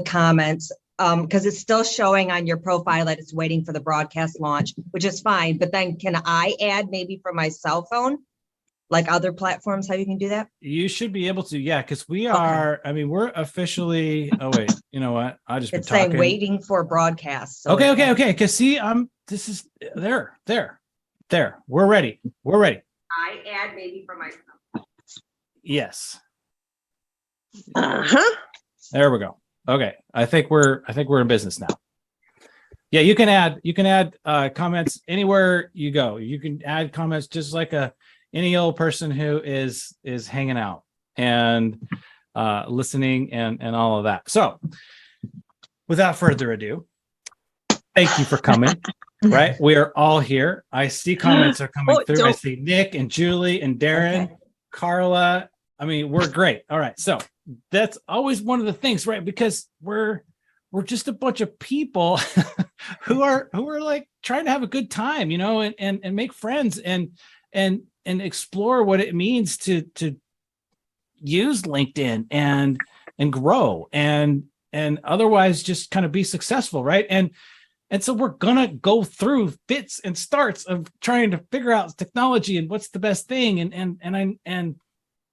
comments because it's still showing on your profile that it's waiting for the broadcast launch, which is fine. But then can I add maybe from my cell phone, like other platforms, how you can do that? You should be able to, yeah, because we are, okay. I mean, we're officially, oh wait, you know what? I just been talking. It's saying waiting for broadcast. So okay. Because see, this is there. We're ready. I add maybe from my phone. Yes. Uh-huh. There we go. Okay. I think we're in business now. Yeah, you can add comments anywhere you go. You can add comments just like any old person who is hanging out and listening and all of that. So without further ado, thank you for coming. Right? We are all here. I see comments are coming through. I see Nick and Julie and Darren, Carla. I mean, we're great. All right. So that's always one of the things, right? Because we're just a bunch of people who are like trying to have a good time, you know, and make friends and explore what it means to use LinkedIn and grow and otherwise just kind of be successful, right? And so we're gonna go through fits and starts of trying to figure out technology and what's the best thing, and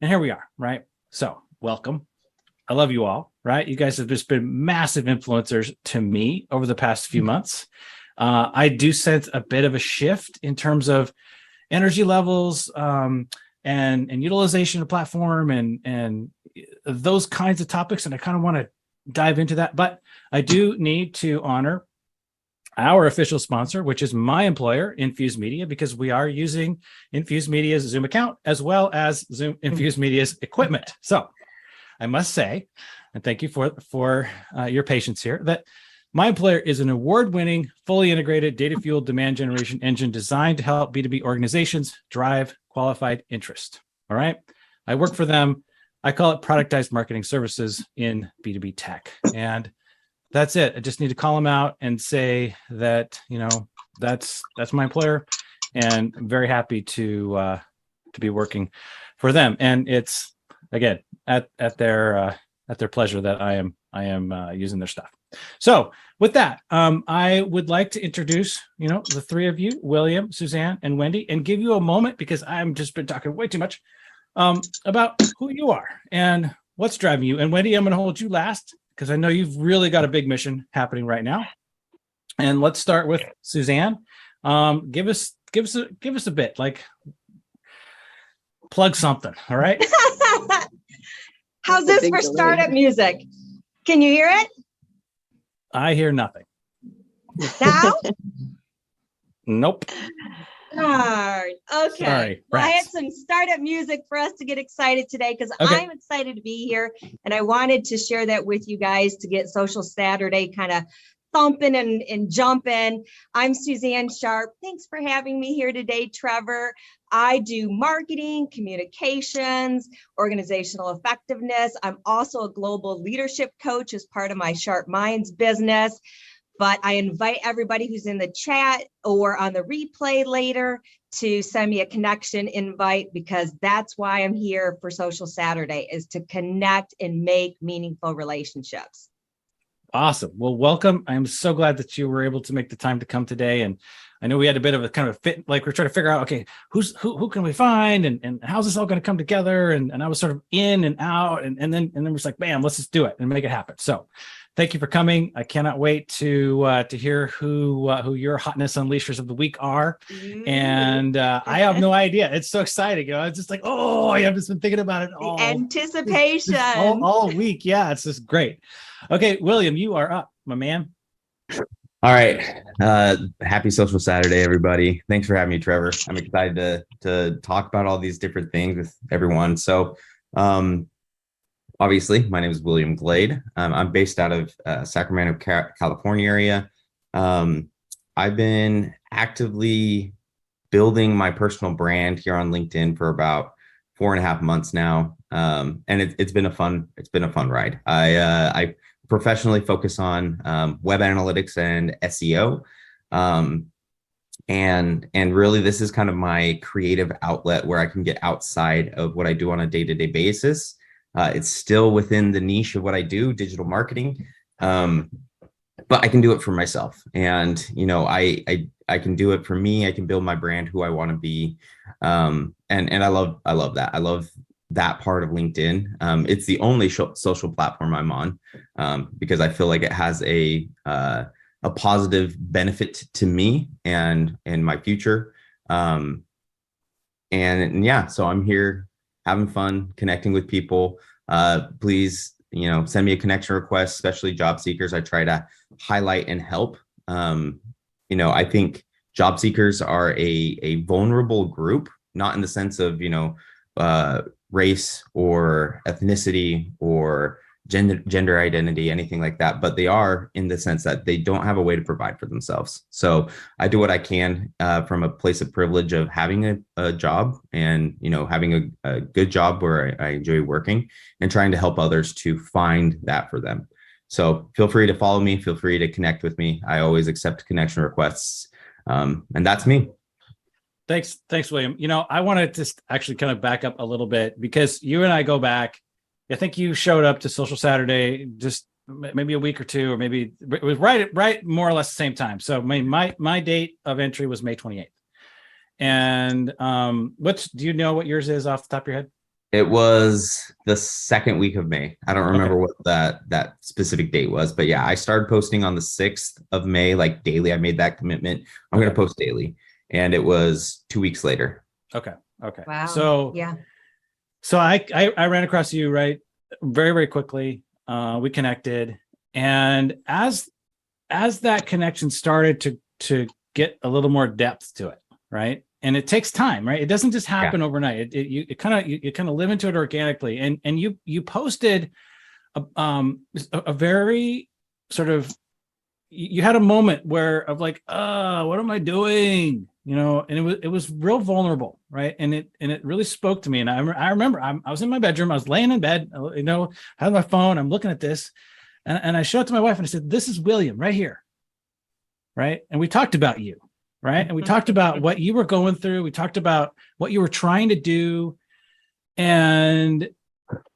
here we are, right? So welcome. I love you all, right? You guys have just been massive influencers to me over the past few months. I do sense a bit of a shift in terms of energy levels and utilization of the platform and those kinds of topics. And I kind of want to dive into that, but I do need to honor our official sponsor, which is my employer, Infuse Media, because we are using Infuse Media's Zoom account as well as Infuse Media's equipment. So I must say, and thank you for your patience here, that my employer is an award-winning, fully integrated, data-fueled demand generation engine designed to help B2B organizations drive qualified interest. All right. I work for them. I call it productized marketing services in B2B tech. And that's it. I just need to call them out and say that, you know, that's my employer, and I'm very happy to be working for them. And it's, again, at their pleasure that I am using their stuff. So with that, I would like to introduce, you know, the three of you, William, Suzanne, and Wendy, and give you a moment, because I've just been talking way too much about who you are and what's driving you. And Wendy, I'm going to hold you last, because I know you've really got a big mission happening right now. And let's start with Suzanne. Give us a bit, like, plug something. All right. How's this for startup music? Can you hear it? I hear nothing. Now? Nope. Darn. Okay. Sorry, well, I had some startup music for us to get excited today, because I'm excited to be here, and I wanted to share that with you guys to get Social Saturday kind of thumping and jumping. I'm Suzanne Sharp. Thanks for having me here today, Trevor. I do marketing, communications, organizational effectiveness. I'm also a global leadership coach as part of my Sharp Minds business. But I invite everybody who's in the chat or on the replay later to send me a connection invite, because that's why I'm here for Social Saturday, is to connect and make meaningful relationships. Awesome. Well, welcome. I'm so glad that you were able to make the time to come today. And I know we had a bit of a kind of fit, like we're trying to figure out, okay, who can we find and how's this all going to come together? And I was sort of in and out, and then we're just like, bam, let's just do it and make it happen. So thank you for coming. I cannot wait to hear who your Hotness Unleashers of the week are. And I have no idea. It's so exciting. You know, it's just like, oh, I've just been thinking about it all. The anticipation. all week. Yeah, it's just great. Okay, William, you are up, my man. All right. Happy Social Saturday, everybody. Thanks for having me, Trevor. I'm excited to talk about all these different things with everyone. So obviously, my name is William Glade. I'm based out of Sacramento, California area. I've been actively building my personal brand here on LinkedIn for about 4.5 months now. And it's been a fun ride. I professionally focus on web analytics and SEO. And really, this is kind of my creative outlet where I can get outside of what I do on a day-to-day basis. It's still within the niche of what I do, digital marketing, But I can do it for myself. And, I can do it for me. I can build my brand, who I want to be. And I love that. I love that part of LinkedIn. It's the only social platform I'm on, because I feel like it has a positive benefit to me and my future. And yeah, so I'm here having fun, connecting with people. Please, send me a connection request, especially job seekers. I try to highlight and help. I think job seekers are a vulnerable group, not in the sense of, race or ethnicity or gender identity, anything like that, but they are in the sense that they don't have a way to provide for themselves. So I do what I can from a place of privilege of having a job and, having a good job where I enjoy working and trying to help others to find that for them. So feel free to follow me. Feel free to connect with me. I always accept connection requests. And that's me. Thanks, William. I want to just actually kind of back up a little bit, because you and I go back. I think you showed up to Social Saturday just maybe a week or two, or maybe it was right more or less the same time. So my date of entry was May 28th. And do you know what yours is off the top of your head? It was the second week of May. I don't remember what that specific date was, but yeah, I started posting on the 6th of May, like daily. I made that commitment. I'm going to post daily. And it was 2 weeks later. Okay. Wow. So yeah. So I ran across you, right, very, very quickly. We connected, and as that connection started to get a little more depth to it, right, and it takes time, right? It doesn't just happen overnight. You kind of live into it organically, and you posted a very sort of, you had a moment of like, what am I doing? And it was real vulnerable, right? And it really spoke to me. And I remember I was in my bedroom, I was laying in bed, had my phone, I'm looking at this, and I showed it to my wife and I said, "This is William right here." Right. And we talked about you, right? And we talked about what you were going through. We talked about what you were trying to do. And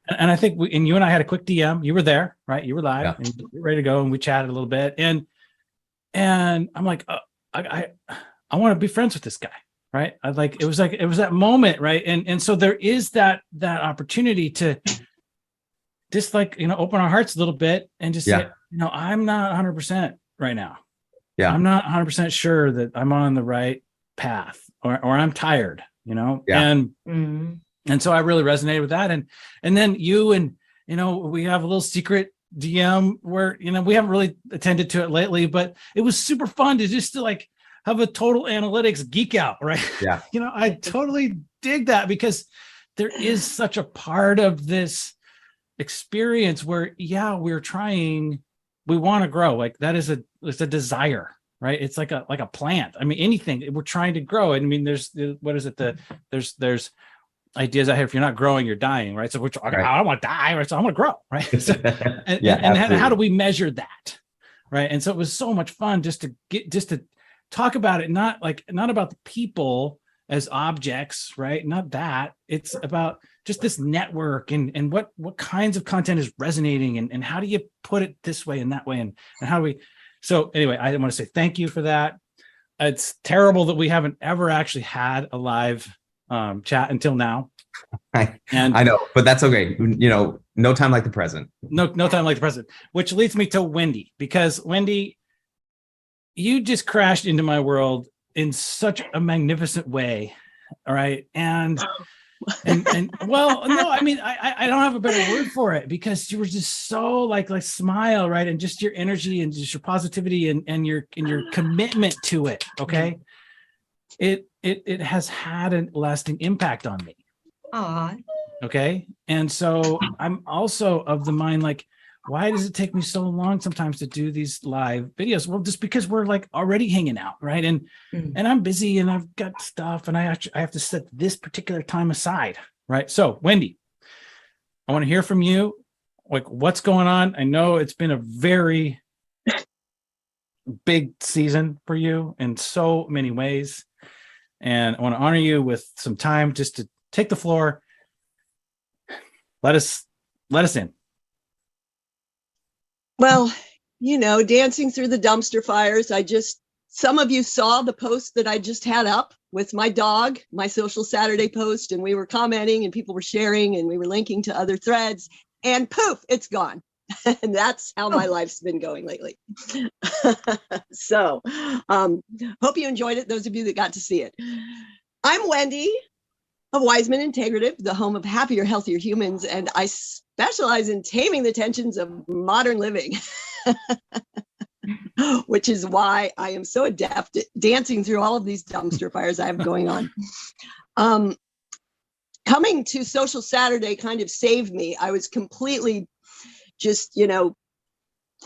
I think you and I had a quick DM. You were there, right? You were live and you were ready to go. And we chatted a little bit. And I'm like, I want to be friends with this guy, right? It was that moment, right? And so there is that opportunity to just open our hearts a little bit and just say, I'm not 100% right now. Yeah. I'm not 100% sure that I'm on the right path, or I'm tired, and so I really resonated with that. And then you and, we have a little secret DM where, we haven't really attended to it lately, but it was super fun to have a total analytics geek out, right? Yeah. I totally dig that, because there is such a part of this experience where, we want to grow. Like that is it's a desire, right? It's like a plant. I mean, anything we're trying to grow. I mean, there's there's ideas out here. If you're not growing, you're dying, right? So I don't want to die, right? So I want to grow, right? So, and how do we measure that, right? And so it was so much fun just to talk about it, not about the people as objects, right? Not that. It's about just this network and what kinds of content is resonating, and how do you put it this way and that way, and how do we. So anyway, I want to say thank you for that. It's terrible that we haven't ever actually had a live chat until now. I know, but that's okay. No time like the present. No time like the present, which leads me to Wendy, because Wendy, you just crashed into my world in such a magnificent way. All right. And well, no, I mean, I don't have a better word for it, because you were just so like smile, right? And just your energy and just your positivity and your commitment to it. Okay. It has had a lasting impact on me. Okay. And so I'm also of the mind, why does it take me so long sometimes to do these live videos? Well, just because we're already hanging out, right? And I'm busy and I've got stuff, and I have to set this particular time aside, right? So Wendy, I want to hear from you. What's going on? I know it's been a very big season for you in so many ways, and I want to honor you with some time just to take the floor. Let us in. Well, dancing through the dumpster fires. Some of you saw the post that I just had up with my dog, my Social Saturday post, and we were commenting and people were sharing and we were linking to other threads, and poof, it's gone. And that's how my life's been going lately. So hope you enjoyed it, those of you that got to see it. I'm Wendy of Wiseman Integrative, the home of happier, healthier humans, and I specialize in taming the tensions of modern living. Which is why I am so adept at dancing through all of these dumpster fires I have going on. Coming to Social Saturday kind of saved me. I was completely just,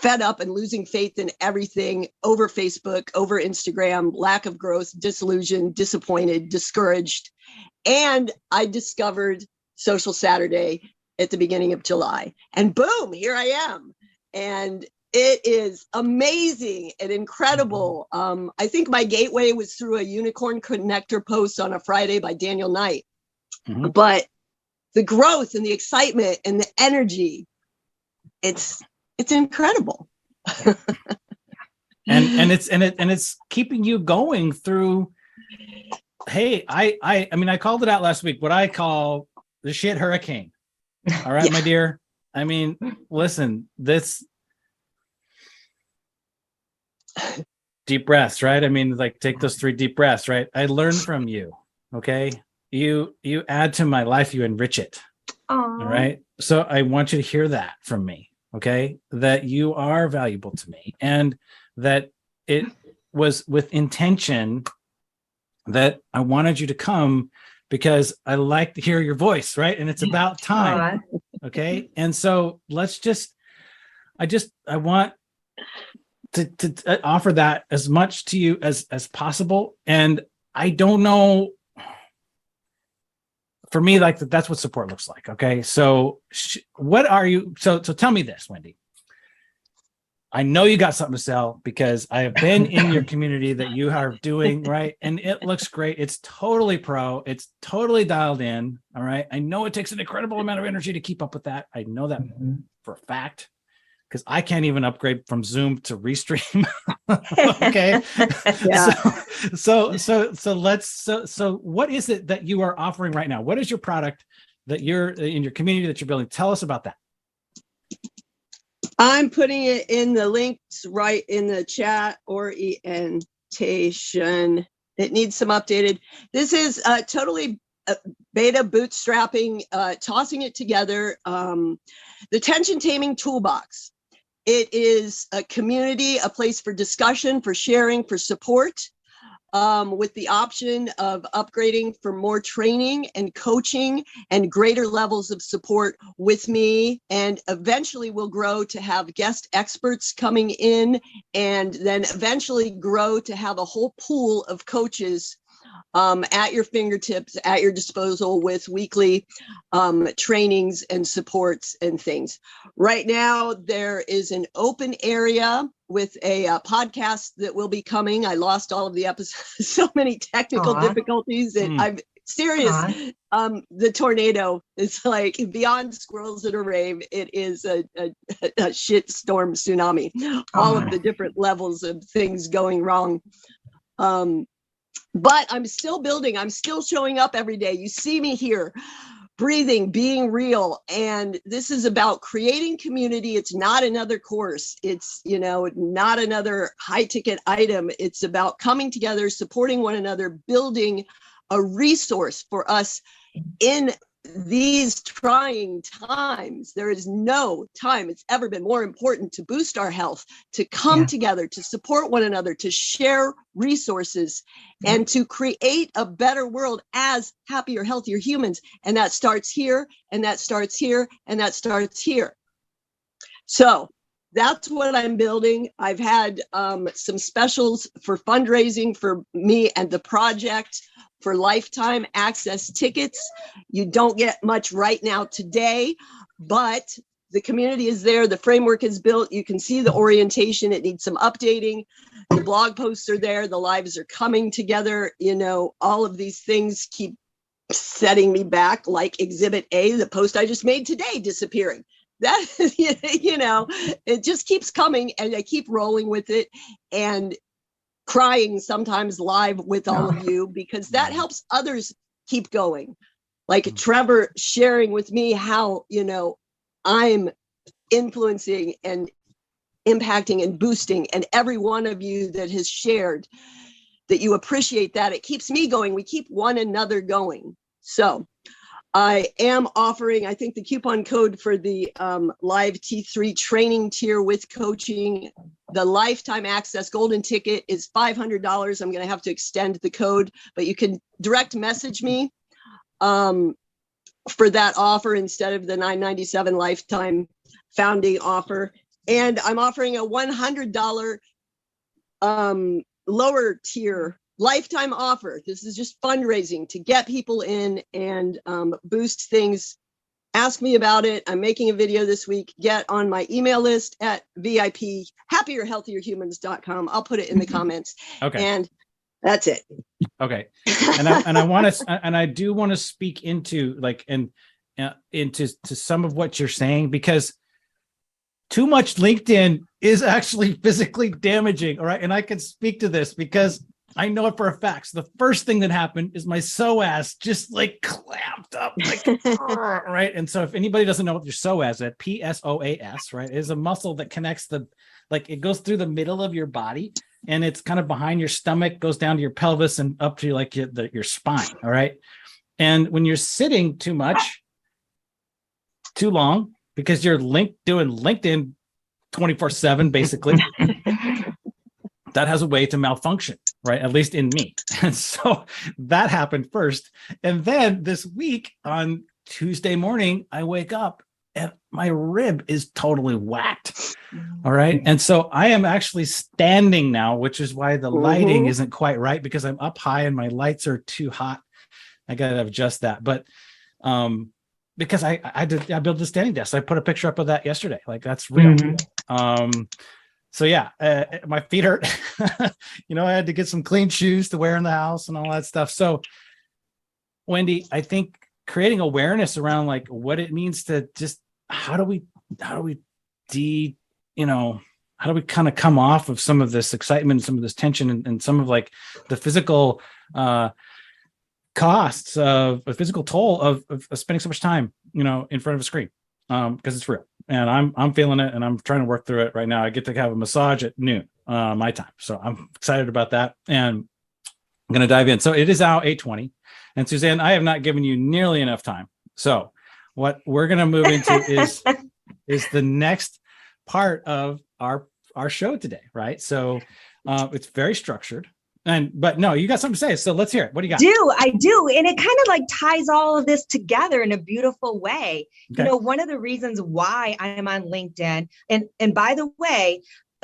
fed up and losing faith in everything over Facebook, over Instagram, lack of growth, disillusioned, disappointed, discouraged. And I discovered Social Saturday at the beginning of July. And boom, here I am. And it is amazing and incredible. I think my gateway was through a Unicorn Connector post on a Friday by Daniel Knight. Mm-hmm. But the growth and the excitement and the energy, it's incredible. and it's keeping you going through. Hey, I called it out last week, what I call the shit hurricane. All right, my dear. Listen, this deep breaths, right? Take those 3 deep breaths, right? I learned from you. Okay. You add to my life, you enrich it. Aww. All right. So I want you to hear that from me. Okay. That you are valuable to me and that it was with intention that I wanted you to come because I like to hear your voice. Right. And it's about time. Aww. Okay. And so I want to offer that as much to you as possible. And I don't know, for me, that's what support looks like. Okay. So what are you, so tell me this, Wendy. I know you got something to sell because I have been in your community that you are doing, right? And it looks great. It's totally pro. It's totally dialed in. All right. I know it takes an incredible amount of energy to keep up with that. I know that for a fact. Because I can't even upgrade from Zoom to Restream. Okay. Yeah. So what is it that you are offering right now? What is your product that you're in your community that you're building? Tell us about that. I'm putting it in the links right in the chat, orientation. It needs some updated. This is totally beta bootstrapping, tossing it together. The Tension Taming Toolbox. It is a community, a place for discussion, for sharing, for support, with the option of upgrading for more training and coaching and greater levels of support with me. And eventually we'll grow to have guest experts coming in and then eventually grow to have a whole pool of coaches at your fingertips, at your disposal with weekly trainings and supports and things. Right now, there is an open area with a podcast that will be coming. I lost all of the episodes, so many technical difficulties, and I'm serious. The tornado is like beyond squirrels at a rave. It is a shit storm tsunami. All of the different levels of things going wrong. But I'm still building. I'm still showing up every day. You see me here, breathing, being real. And this is about creating community. It's not another course. It's, not another high ticket item. It's about coming together, supporting one another, building a resource for us in these trying times. There is no time it's ever been more important to boost our health, to come together, to support one another, to share resources, and to create a better world as happier, healthier humans. And that starts here, and that starts here, and that starts here. So that's what I'm building. I've had some specials for fundraising for me and the project, for lifetime access tickets. You don't get much right now today, but the community is there. The framework is built. You can see the orientation. It needs some updating. The blog posts are there. The lives are coming together. All of these things keep setting me back, like Exhibit A, the post I just made today, disappearing. that, it just keeps coming, and I keep rolling with it and crying sometimes live with all of you, because that helps others keep going. Like Trevor sharing with me how, I'm influencing and impacting and boosting, and every one of you that has shared that you appreciate that. It keeps me going. We keep one another going. So I am offering, I think the coupon code for the live T3 training tier with coaching, the lifetime access golden ticket is $500. I'm going to have to extend the code, but you can direct message me for that offer instead of the $997 lifetime founding offer. And I'm offering a $100 lower tier lifetime offer. This is just fundraising to get people in and boost things. Ask me about it. I'm making a video this week. Get on my email list at VIP happierhealthierhumans.com. I'll put it in the comments. Okay. And that's it. Okay. And I want to, and I do want to speak into into some of what you're saying, because too much LinkedIn is actually physically damaging. All right. And I can speak to this because I know it for a fact. So the first thing that happened is my psoas just clamped up, right? And so if anybody doesn't know what your psoas is, PSOAS, right, is a muscle that connects it goes through the middle of your body, and it's kind of behind your stomach, goes down to your pelvis and up to your spine. All right. And when you're sitting too long, because you're doing LinkedIn 24/7, basically, that has a way to malfunction, right? At least in me. And so that happened first. And then this week on Tuesday morning, I wake up and my rib is totally whacked. All right. And so I am actually standing now, which is why the lighting isn't quite right, because I'm up high and my lights are too hot. I got to adjust that. But because I built a standing desk. I put a picture up of that yesterday. That's real. So yeah, my feet hurt. I had to get some clean shoes to wear in the house and all that stuff. So Wendy, I think creating awareness around what it means to just, how do we kind of come off of some of this excitement, some of this tension, and some of the physical costs of a physical toll of spending so much time, in front of a screen, because it's real, and I'm feeling it, and I'm trying to work through it right now. I get to have a massage at noon, my time. So I'm excited about that. And I'm going to dive in. So it is now 8:20, and Suzanne, I have not given you nearly enough time. So what we're going to move into is the next part of our show today. Right. So it's very structured. But no, you got something to say. So let's hear it. What do you got? I do. And it kind of ties all of this together in a beautiful way. Okay. One of the reasons why I am on LinkedIn, and by the way,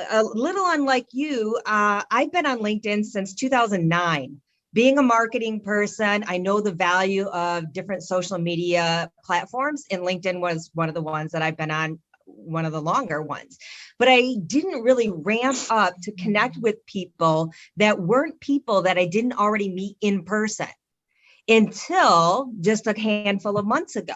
a little unlike you, I've been on LinkedIn since 2009. Being a marketing person, I know the value of different social media platforms, and LinkedIn was one of the ones that I've been on, one of the longer ones. But I didn't really ramp up to connect with people that weren't people that I didn't already meet in person until just a handful of months ago.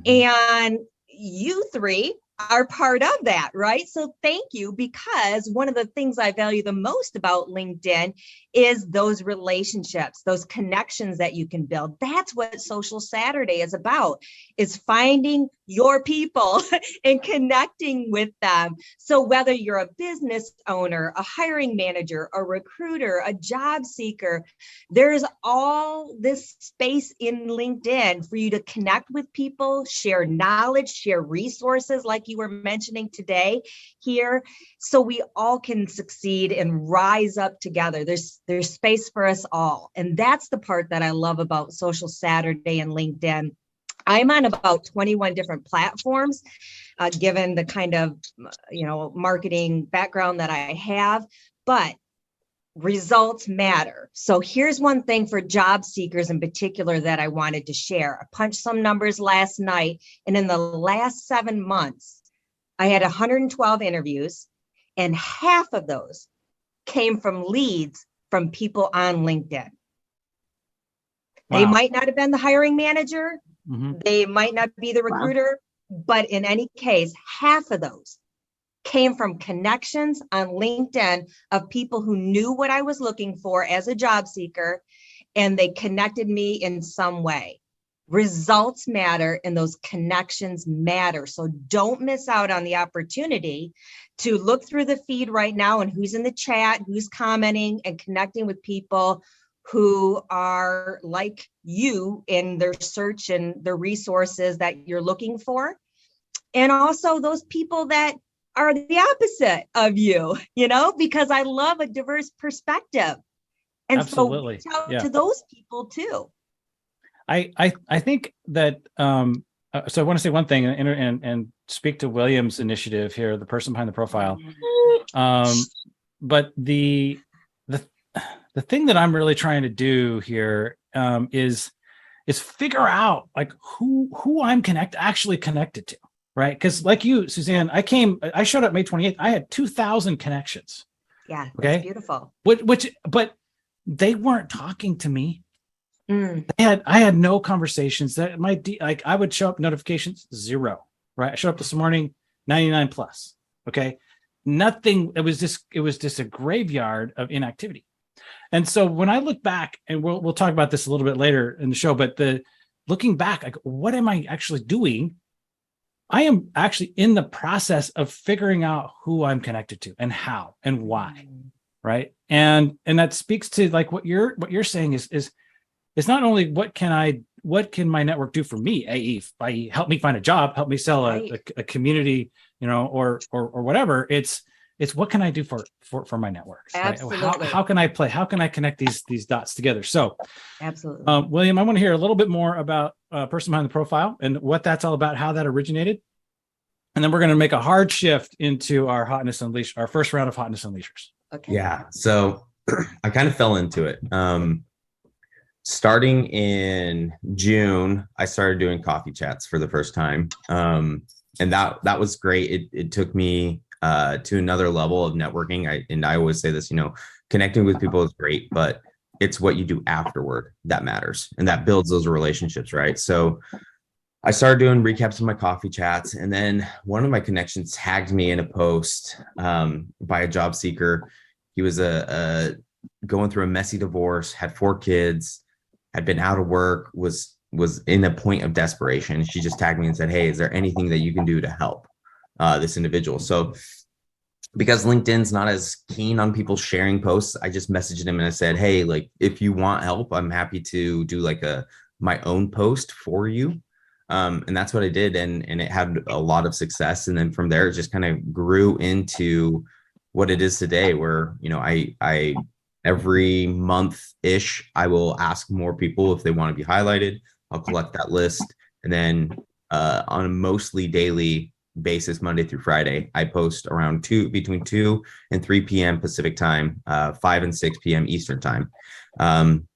And you three are part of that, right? So thank you, because one of the things I value the most about LinkedIn is those relationships, those connections that you can build. That's what Social Saturday is about, is finding your people and connecting with them. So whether you're a business owner, a hiring manager, a recruiter, a job seeker, there's all this space in LinkedIn for you to connect with people, share knowledge, share resources like you were mentioning today here, so we all can succeed and rise up together. There's space for us all. And that's the part that I love about Social Saturday and LinkedIn. I'm on about 21 different platforms, given the kind of, marketing background that I have, but results matter. So here's one thing for job seekers in particular that I wanted to share. I punched some numbers last night, and in the last 7 months, I had 112 interviews, and half of those came from leads from people on LinkedIn. Wow. They might not have been the hiring manager. They might not be the recruiter, But in any case, half of those came from connections on LinkedIn of people who knew what I was looking for as a job seeker, and they connected me in some way. Results matter and those connections matter. So don't miss out on the opportunity to look through the feed right now and who's in the chat, who's commenting and connecting with people who are like you in their search and the resources that you're looking for. And also those people that are the opposite of you, because I love a diverse perspective. And Absolutely. so reach out to those people too. I think that so I want to say one thing and speak to William's initiative here, the person behind the profile. But the thing that I'm really trying to do here is figure out like who I'm actually connected to, right? Because like you, Suzanne, I showed up May 28th. I had 2,000 connections. Yeah, okay, that's beautiful. But they weren't talking to me. I had no conversations. That I would show up, notifications 0, right? I showed up this morning 99 plus. Okay, nothing. It was just a graveyard of inactivity. And so when I look back, and we'll talk about this a little bit later in the show, but looking back, like what am I actually doing? I am actually in the process of figuring out who I'm connected to and how and why, right? And that speaks to like what you're saying is it's not only what can my network do for me, i.e. help me find a job, help me sell a community, or whatever. It's what can I do for my networks? Absolutely. Right? How can I play? How can I connect these dots together? So, absolutely, William, I want to hear a little bit more about person behind the profile and what that's all about, how that originated, and then we're going to make a hard shift into our Hotness Unleashed, our first round of Hotness Unleashers. Okay. Yeah. So I kind of fell into it. Starting in June, I started doing coffee chats for the first time. And that was great. It took me to another level of networking. I always say this, connecting with people is great, but it's what you do afterward that matters. And that builds those relationships, right? So I started doing recaps of my coffee chats. And then one of my connections tagged me in a post by a job seeker. He was going through a messy divorce, had 4 kids, had been out of work, was in a point of desperation. She just tagged me and said, "Hey, is there anything that you can do to help this individual?" So because LinkedIn's not as keen on people sharing posts, I just messaged him and I said, "Hey, like if you want help, I'm happy to do like my own post for you." And that's what I did. And it had a lot of success. And then from there, it just kind of grew into what it is today, where, I every month-ish, I will ask more people if they want to be highlighted. I'll collect that list. And then on a mostly daily basis, Monday through Friday, I post around between 2 and 3 p.m. Pacific time, 5 and 6 p.m. Eastern time. And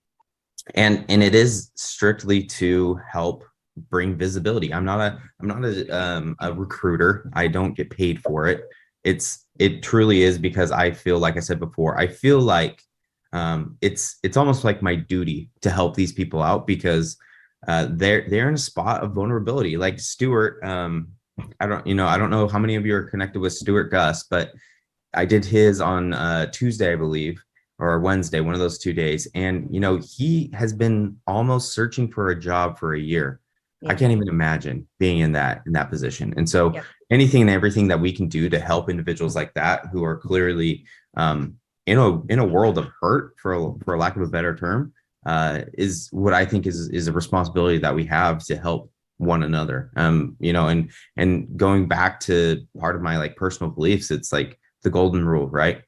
it is strictly to help bring visibility. I'm not a recruiter. I don't get paid for it. It truly is because I feel, like I said before, I feel like it's almost like my duty to help these people out because they're in a spot of vulnerability. Like Stuart, I don't know how many of you are connected with Stuart Gus, but I did his on Tuesday, I believe, or Wednesday, one of those 2 days. And, he has been almost searching for a job for a year. Yeah. I can't even imagine being in that position. And so anything and everything that we can do to help individuals like that who are clearly in a world of hurt, for lack of a better term, is what I think is a responsibility that we have to help one another. And going back to part of my like personal beliefs, it's like the golden rule, right?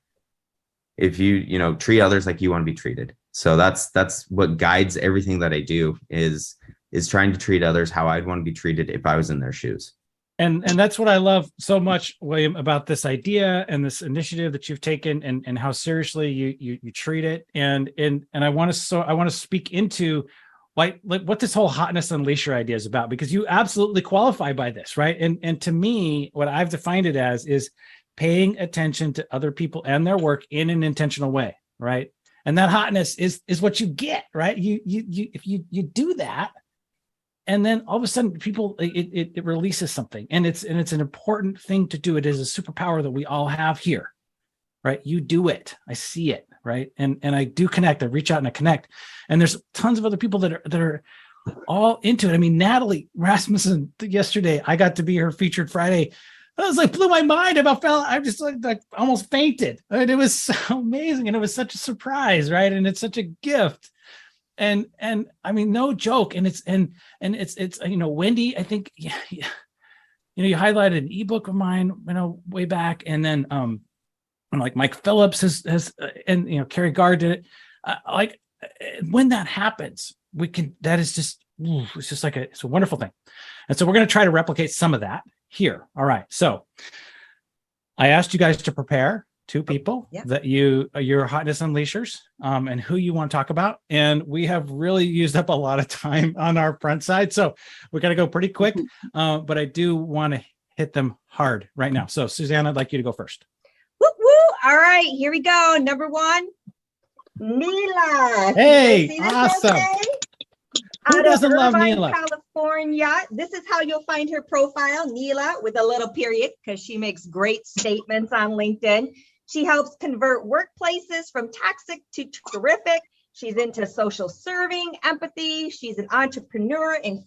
If you treat others like you want to be treated. So that's what guides everything that I do is trying to treat others how I'd want to be treated if I was in their shoes. And that's what I love so much, William, about this idea and this initiative that you've taken and how seriously you treat it. And I want to speak into like what this whole Hotness Unleasher idea is about, because you absolutely qualify by this, right? And to me, what I've defined it as is paying attention to other people and their work in an intentional way, right? And that hotness is what you get, right? If you do that, and then all of a sudden people, it releases something, and it's an important thing to do. It is a superpower that we all have here, right? You do it. I see it, right? And I do connect. I reach out and I connect. And there's tons of other people that are all into it. I mean, Natalie Rasmussen, yesterday, I got to be her featured Friday. I was like, blew my mind about I just like almost fainted. And it was so amazing. And it was such a surprise, right? And it's such a gift. And I mean, no joke. And it's Wendy, I think, you highlighted an ebook of mine, way back. And then, like Mike Phillips has and Carrie Gard did it. Like when that happens, it's just like it's a wonderful thing. And so we're going to try to replicate some of that here. All right. So I asked you guys to prepare 2 people that your Hotness Unleashers, and who you want to talk about. And we have really used up a lot of time on our front side. So we got to go pretty quick. But I do want to hit them hard right now. So Suzanne, I'd like you to go first. Woo woo. All right, here we go. Number 1, Neela. Hey, awesome. Who doesn't love Neela? California. This is how you'll find her profile, Neela, with a little period, because she makes great statements on LinkedIn. She helps convert workplaces from toxic to terrific. She's into social serving, empathy. She's an entrepreneur and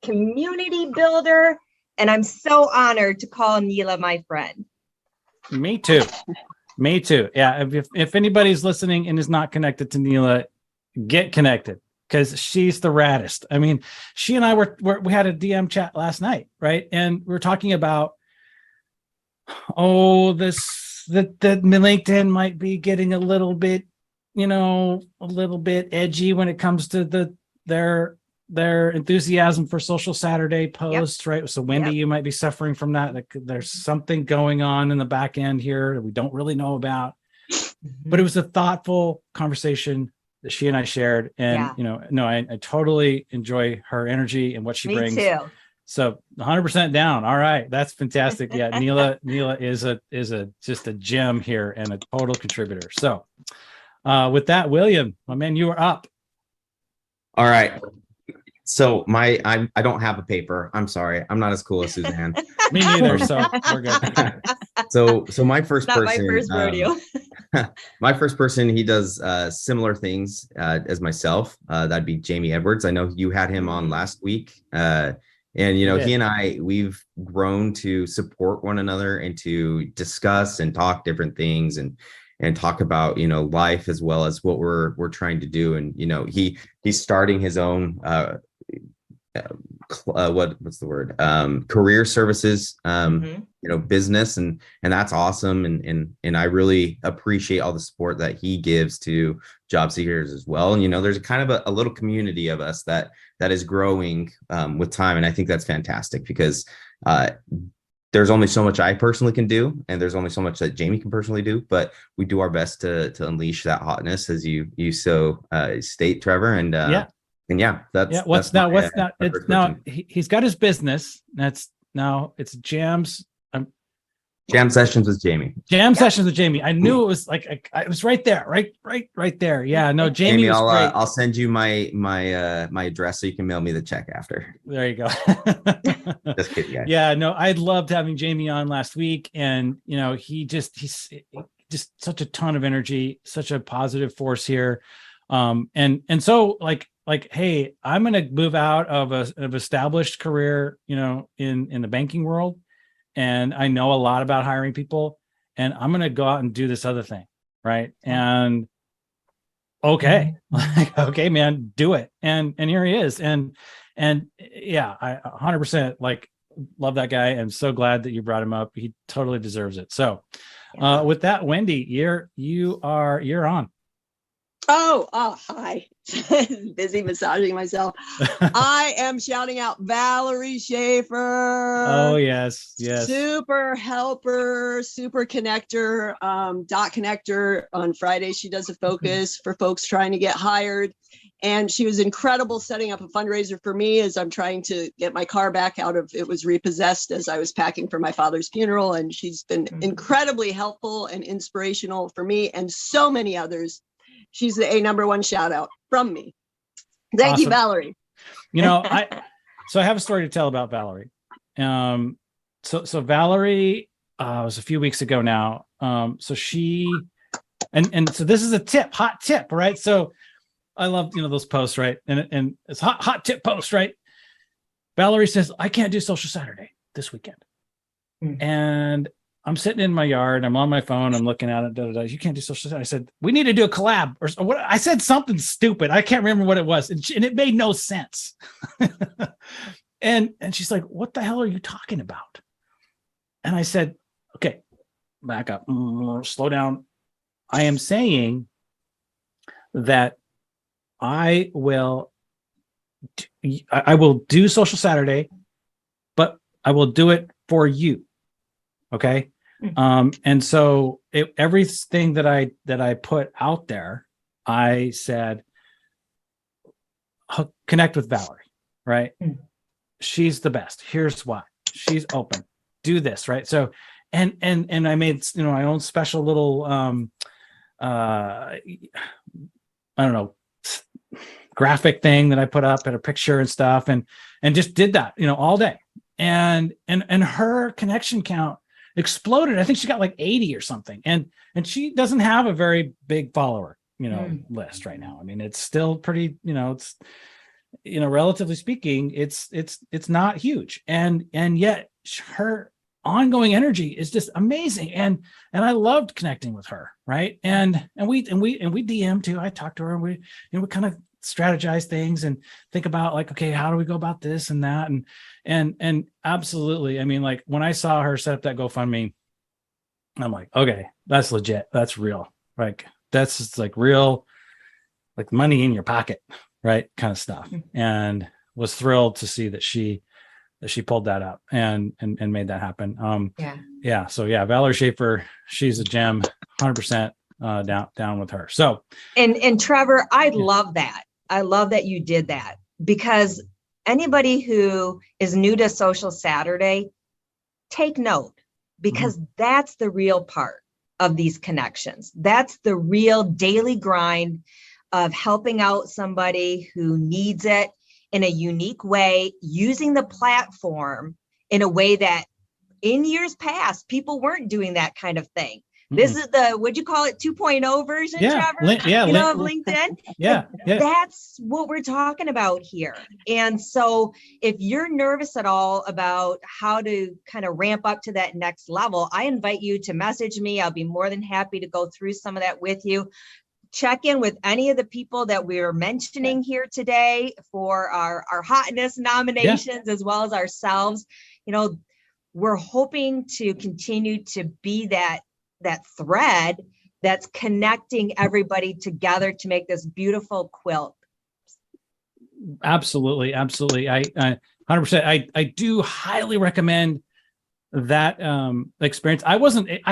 community builder. And I'm so honored to call Neela my friend. Me too. Me too. Yeah. If anybody's listening and is not connected to Neela, get connected, because she's the raddest. I mean, she and I we had a DM chat last night, right? And we were talking about, that LinkedIn might be getting a little bit edgy when it comes to their enthusiasm for Social Saturday posts, right? So Wendy, you might be suffering from that. Like, there's something going on in the back end here that we don't really know about. But it was a thoughtful conversation that she and I shared. And, I totally enjoy her energy and what she brings. Me too. So 100% down. All right. That's fantastic. Yeah. Neela is just a gem here and a total contributor. So with that, William, my man, you are up. All right. So I don't have a paper. I'm sorry. I'm not as cool as Suzanne. Me neither. So we're good. So my first Not person, my first rodeo. my first person, he does similar things as myself. That'd be Jamie Edwards. I know you had him on last week. And, he and I, we've grown to support one another and to discuss and talk different things and talk about, life as well as what we're trying to do. And, he's starting his own, what's the word? Career services, business. And that's awesome. And I really appreciate all the support that he gives to job seekers as well. And, there's kind of a little community of us that is growing with time. And I think that's fantastic because there's only so much I personally can do, and there's only so much that Jamie can personally do, but we do our best to unleash that hotness, as you so state, Trevor. And that's he's got his business. It's Jams. Jam Sessions with Jamie. Sessions with Jamie. I knew it was like it was right there, right there. Yeah, no, Jamie was great. I'll send you my address so you can mail me the check after. There you go. Just kidding, guys. Yeah, no, I loved having Jamie on last week, and he's just such a ton of energy, such a positive force here, and so like, hey, I'm gonna move out of an established career, in the banking world. And I know a lot about hiring people, and I'm going to go out and do this other thing. Right. And okay, okay, man, do it. And here he is. And yeah, I 100% love that guy. I'm so glad that you brought him up. He totally deserves it. So with that, Wendy, you're on. Oh, hi. Busy massaging myself. I am shouting out Valerie Schaeffer. Oh, yes. Super helper, super connector, dot connector. On Friday, she does a focus for folks trying to get hired. And she was incredible setting up a fundraiser for me as I'm trying to get my car back out of, it was repossessed as I was packing for my father's funeral. And she's been incredibly helpful and inspirational for me and so many others. She's the number one shout out from me. Thank you, Valerie. So I have a story to tell about Valerie. So Valerie was a few weeks ago now. So she, and so this is a tip, hot tip, right? So I love, those posts, right? And it's hot tip post, right? Valerie says, I can't do Social Saturday this weekend. And I'm sitting in my yard. I'm on my phone. I'm looking at it. You can't do Social Saturday. I said, we need to do a collab or what? I said something stupid. I can't remember what it was. And it made no sense. and she's like, what the hell are you talking about? And I said, okay, back up, slow down. I am saying that I will do Social Saturday, but I will do it for you. Okay. And so everything that I put out there, I said, connect with Valerie, right? She's the best. Here's why. She's open. Do this, right? So, and I made, my own special little, I don't know, graphic thing that I put up at a picture and stuff, and just did that, all day. And her connection count exploded. I think she got like 80 or something. And she doesn't have a very big follower, list right now. I mean, it's still pretty, it's, relatively speaking, it's not huge. And yet her ongoing energy is just amazing. And I loved connecting with her. Right. And we DM too. I talked to her, and we kind of strategize things and think about like, okay, how do we go about this and that? And absolutely. I mean, like when I saw her set up that GoFundMe, I'm like, okay, that's legit. That's real. Like that's just like real, like money in your pocket, right? Kind of stuff. And was thrilled to see that she pulled that up and made that happen. Yeah. So yeah, Valerie Schaeffer, she's a gem, 100% down with her. So, and Trevor, I love that. I love that you did that, because anybody who is new to Social Saturday, take note, because that's the real part of these connections. That's the real daily grind of helping out somebody who needs it in a unique way, using the platform in a way that in years past, people weren't doing that kind of thing. This is the, what'd you call it, 2.0 version, Trevor? Of LinkedIn? Yeah. That's what we're talking about here. And so if you're nervous at all about how to kind of ramp up to that next level, I invite you to message me. I'll be more than happy to go through some of that with you. Check in with any of the people that we're mentioning here today for our hotness nominations, as well as ourselves. We're hoping to continue to be that thread that's connecting everybody together to make this beautiful quilt. Absolutely. I 100%. I do highly recommend that experience. I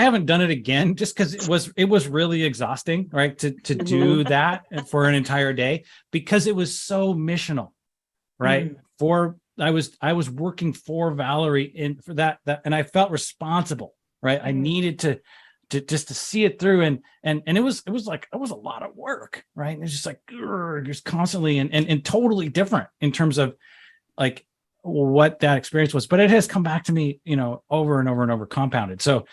haven't done it again just because it was really exhausting, right? To do that for an entire day, because it was so missional, right? I was working for Valerie for that, and I felt responsible, right? I needed to just to see it through, and it was a lot of work, right? And it's just like just constantly and totally different in terms of like what that experience was, but it has come back to me, over and over and over, compounded. So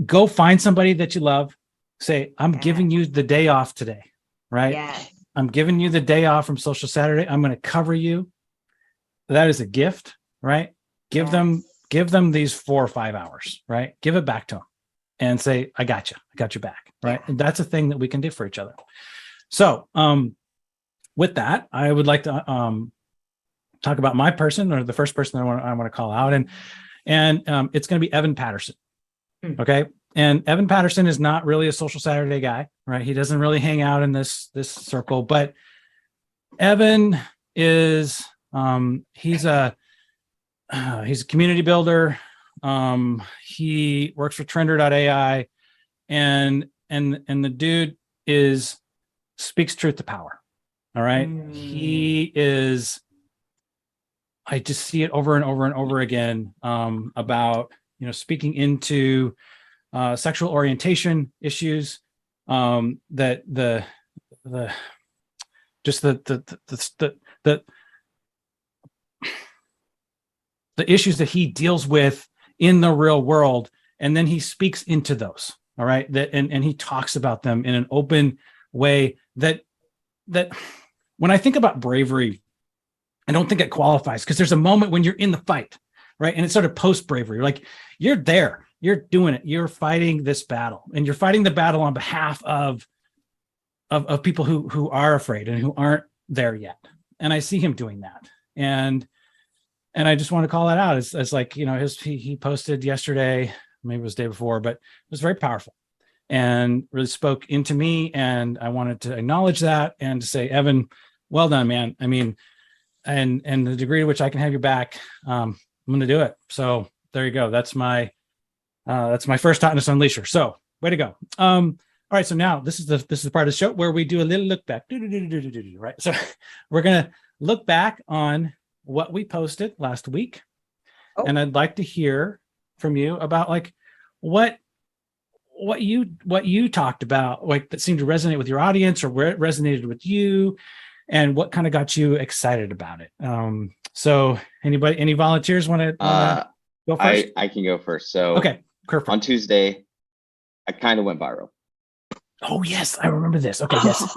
go find somebody that you love. Say, I'm giving you the day off today, right? Yes. I'm giving you the day off from Social Saturday. I'm going to cover you. That is a gift, right? Give them these 4 or 5 hours, right? Give it back to them and say, I got your back, right? And that's a thing that we can do for each other. So with that, I would like to talk about my person, or the first person I want to call out, and it's going to be Evan Patterson. Okay. And Evan Patterson is not really a Social Saturday guy, right? He doesn't really hang out in this circle, but Evan is, he's a community builder. He works for Trender.ai, and the dude speaks truth to power. All right. He is, I just see it over and over and over again, about, speaking into sexual orientation issues, that the the issues that he deals with in the real world. And then he speaks into those. All right. And he talks about them in an open way that when I think about bravery, I don't think it qualifies, because there's a moment when you're in the fight, right? And it's sort of post bravery. Like, you're there, you're doing it, you're fighting this battle, and you're fighting the battle on behalf of people who are afraid and who aren't there yet. And I see him doing that. And I just want to call that out as like, you know, he posted yesterday, maybe it was the day before, but it was very powerful and really spoke into me. And I wanted to acknowledge that and to say, Evan, well done, man. I mean, and the degree to which I can have you back, I'm going to do it. So there you go. That's my first Hotness Unleasher. So way to go. All right. So now this is the part of the show where we do a little look back. Right. So we're going to look back on what we posted last week. Oh. And I'd like to hear from you about like what you talked about, like, that seemed to resonate with your audience, or where it resonated with you, and what kind of got you excited about it. So any volunteers want to go first? I can go first. So okay, perfect. On Tuesday, I kind of went viral. Oh yes, I remember this. Okay, yes.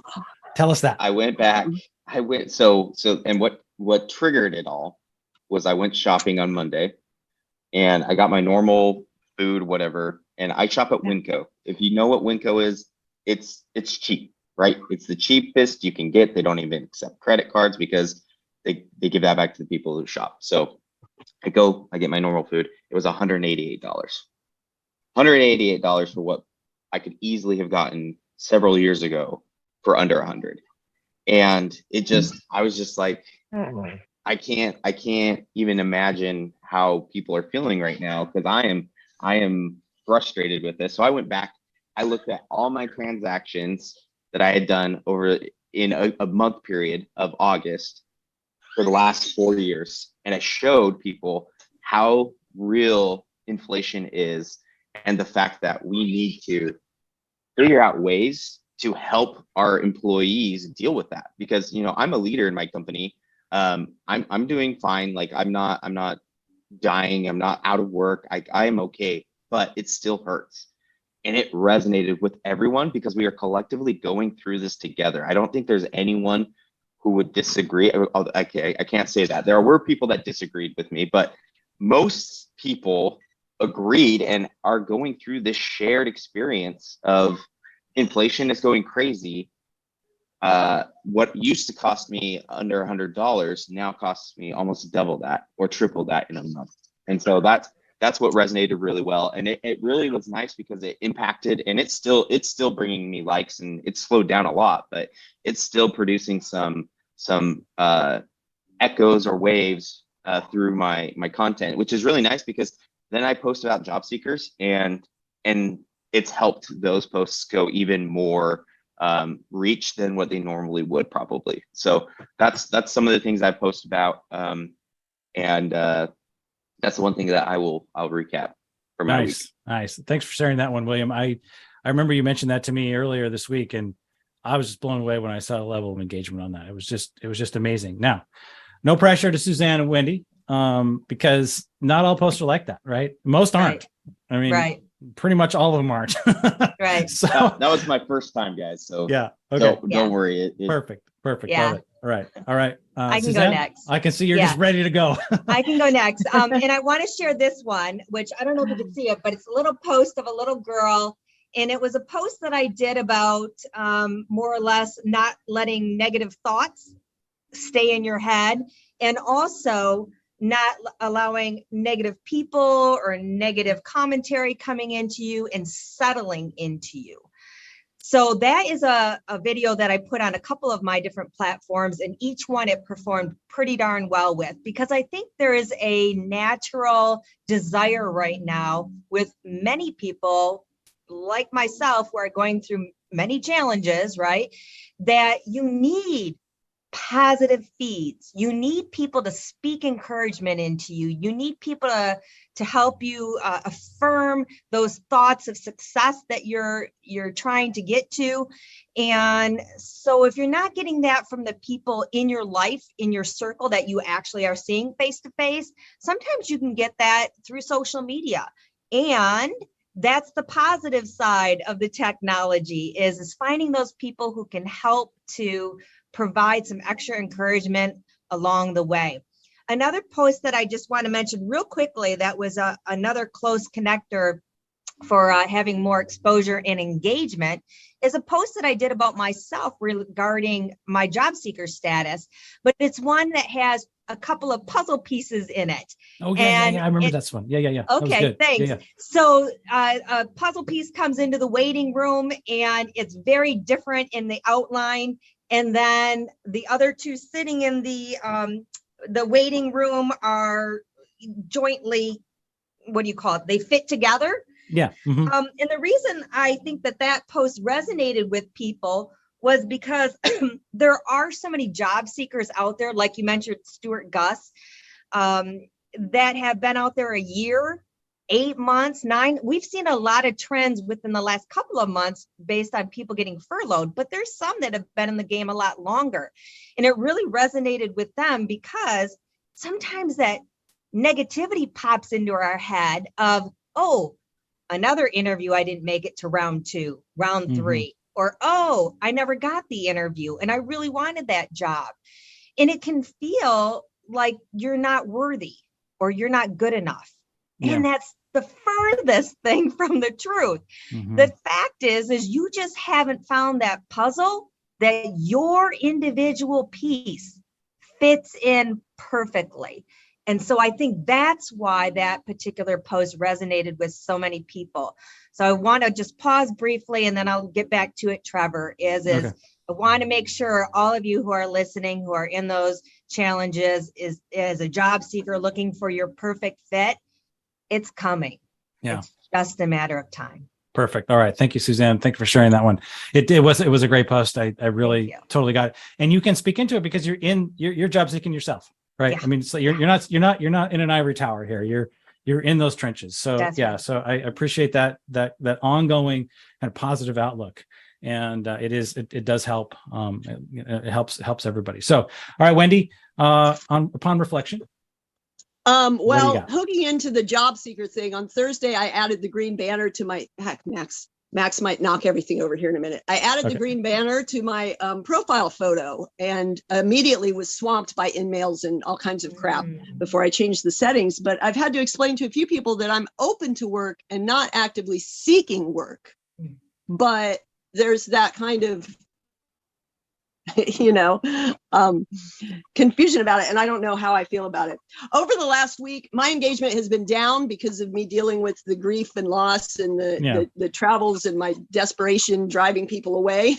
Tell us that. I went back. And what triggered it all was I went shopping on Monday, and I got my normal food, whatever, and I shop at Winco. If you know what Winco is, it's cheap, right? It's the cheapest you can get. They don't even accept credit cards because they give that back to the people who shop. So I get my normal food. It was $188. $188 for what I could easily have gotten several years ago for under 100. And I was just like, I can't even imagine how people are feeling right now, because I am frustrated with this. So I went back, I looked at all my transactions that I had done over in a month period of August for the last 4 years. And I showed people how real inflation is, and the fact that we need to figure out ways to help our employees deal with that. Because, you know, I'm a leader in my company. I'm doing fine. Like, I'm not dying. I'm not out of work. I am okay, but it still hurts. And it resonated with everyone because we are collectively going through this together. I don't think there's anyone who would disagree. I can't say that. There were people that disagreed with me, but most people agreed and are going through this shared experience of inflation is going crazy. What used to cost me under $100 now costs me almost double that or triple that in a month. And so that's what resonated really well. And it really was nice because it impacted, and it's still bringing me likes, and it's slowed down a lot, but it's still producing some echoes or waves through my content, which is really nice, because then I post about job seekers, and it's helped those posts go even more reach than what they normally would probably. So that's some of the things I post about. And that's the one thing that I'll recap for my week. Nice. Thanks for sharing that one, William. I remember you mentioned that to me earlier this week, and I was just blown away when I saw the level of engagement on that. It was just amazing. Now, no pressure to Suzanne and Wendy, because not all posts are like that, right? Most aren't. Right. I mean, right. Pretty much all of them aren't. Right. So that was my first time, guys. So yeah. Okay. Don't worry. Perfect. Yeah. Love it. All right. I can Suzanne, go next. I can see you're just ready to go. I can go next. And I want to share this one, which I don't know if you can see it, but it's a little post of a little girl. And it was a post that I did about more or less not letting negative thoughts stay in your head, and also not allowing negative people or negative commentary coming into you and settling into you. So that is a video that I put on a couple of my different platforms, and each one it performed pretty darn well with, because I think there is a natural desire right now with many people like myself, who are going through many challenges, right? That you need positive feeds. You need people to speak encouragement into you. You need people to help you affirm those thoughts of success that you're trying to get to. And so if you're not getting that from the people in your life, in your circle that you actually are seeing face to face, sometimes you can get that through social media. And that's the positive side of the technology is finding those people who can help to provide some extra encouragement along the way. Another post that I just want to mention real quickly that was another close connector for having more exposure and engagement is a post that I did about myself regarding my job seeker status, but it's one that has a couple of puzzle pieces in it. Oh, yeah. I remember this one. Yeah. Okay, thanks. Yeah. So a puzzle piece comes into the waiting room and it's very different in the outline. And then the other two sitting in the waiting room are jointly, what do you call it? They fit together. Yeah. Mm-hmm. And the reason I think that post resonated with people was because there are so many job seekers out there, like you mentioned, Stuart Gus, that have been out there a year, 8 months, 9. We've seen a lot of trends within the last couple of months based on people getting furloughed, but there's some that have been in the game a lot longer. And it really resonated with them because sometimes that negativity pops into our head of, oh, another interview, I didn't make it to round 2, round 3, or, oh, I never got the interview and I really wanted that job. And it can feel like you're not worthy or you're not good enough. Yeah. And that's the furthest thing from the truth. The fact is you just haven't found that puzzle that your individual piece fits in perfectly. And so I think that's why that particular post resonated with so many people. So I want to just pause briefly and then I'll get back to it, Trevor, okay. I want to make sure all of you who are listening, who are in those challenges, is as a job seeker looking for your perfect fit, it's coming. Yeah. It's just a matter of time. Perfect. All right. Thank you, Suzanne. Thank you for sharing that one. It was a great post. I really totally got it. And you can speak into it because you're job seeking yourself. Right. Yeah. I mean, so you're not in an ivory tower here. You're in those trenches. So that's right. So I appreciate that ongoing kind of positive outlook. And it does help. It helps everybody. So, all right, Wendy, upon reflection. Well, hooking into the job seeker thing, on Thursday, I added the green banner to my Max might knock everything over here in a minute. I added the green banner to my profile photo and immediately was swamped by emails and all kinds of crap before I changed the settings. But I've had to explain to a few people that I'm open to work and not actively seeking work. But there's that kind of, confusion about it. And I don't know how I feel about it. Over the last week, my engagement has been down because of me dealing with the grief and loss and the travels and my desperation driving people away.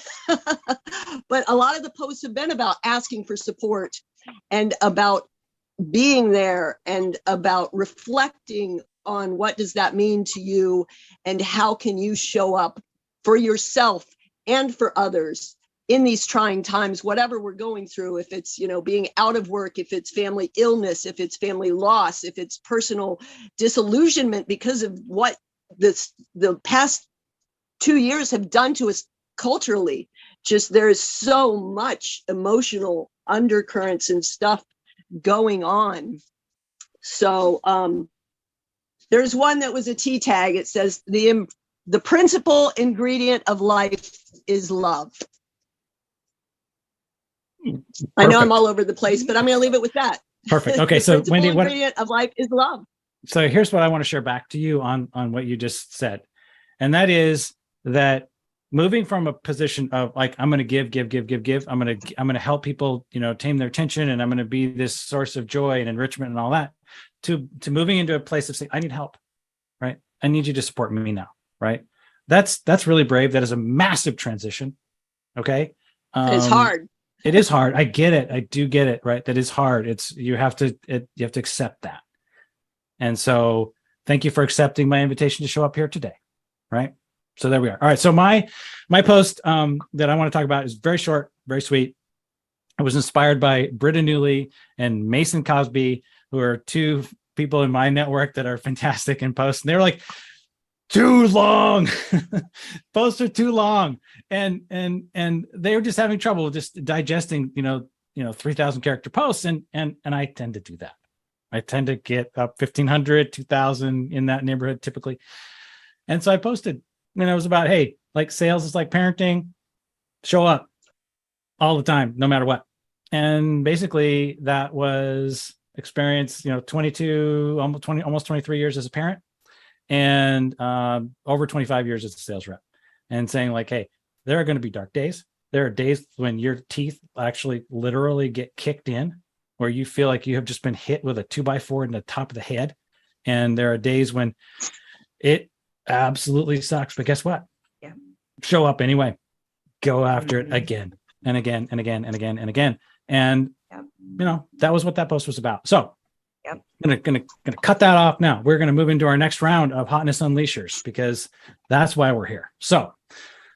But a lot of the posts have been about asking for support and about being there and about reflecting on what does that mean to you and how can you show up for yourself and for others in these trying times, whatever we're going through, if it's, being out of work, if it's family illness, if it's family loss, if it's personal disillusionment because of what the past 2 years have done to us culturally. Just there is so much emotional undercurrents and stuff going on. So there's one that was a T tag. It says the principal ingredient of life is love. Perfect. I know I'm all over the place, but I'm going to leave it with that. Perfect. Okay. So Wendy, what ingredient of life is love? So here's what I want to share back to you on what you just said. And that is that moving from a position of like, I'm going to give, I'm going to help people, tame their tension. And I'm going to be this source of joy and enrichment and all that to moving into a place of saying, I need help, right? I need you to support me now. Right. That's really brave. That is a massive transition. Okay. It's hard. It is hard. I get it. I do get it. Right. That is hard. You have to accept that. And so thank you for accepting my invitation to show up here today. Right. So there we are. All right. So my post that I want to talk about is very short, very sweet. I was inspired by Britta Newley and Mason Cosby, who are two people in my network that are fantastic in posts. And they were like, too long. Posts are too long. And they were just having trouble with just digesting, 3,000 character posts. And I tend to do that. I tend to get up 1,500, 2,000 in that neighborhood typically. And so I posted, and it was about, hey, like sales is like parenting, show up all the time, no matter what. And basically that was experience, 22, almost 23 years as a parent, and over 25 years as a sales rep, and saying like, hey, there are going to be dark days. There are days when your teeth actually literally get kicked in, where you feel like you have just been hit with a 2x4 in the top of the head. And there are days when it absolutely sucks, but guess what? Yeah. Show up anyway, go after it again and again and again and again and again. And, that was what that post was about. So I'm gonna cut that off now. We're going to move into our next round of Hotness Unleashers, because that's why we're here. So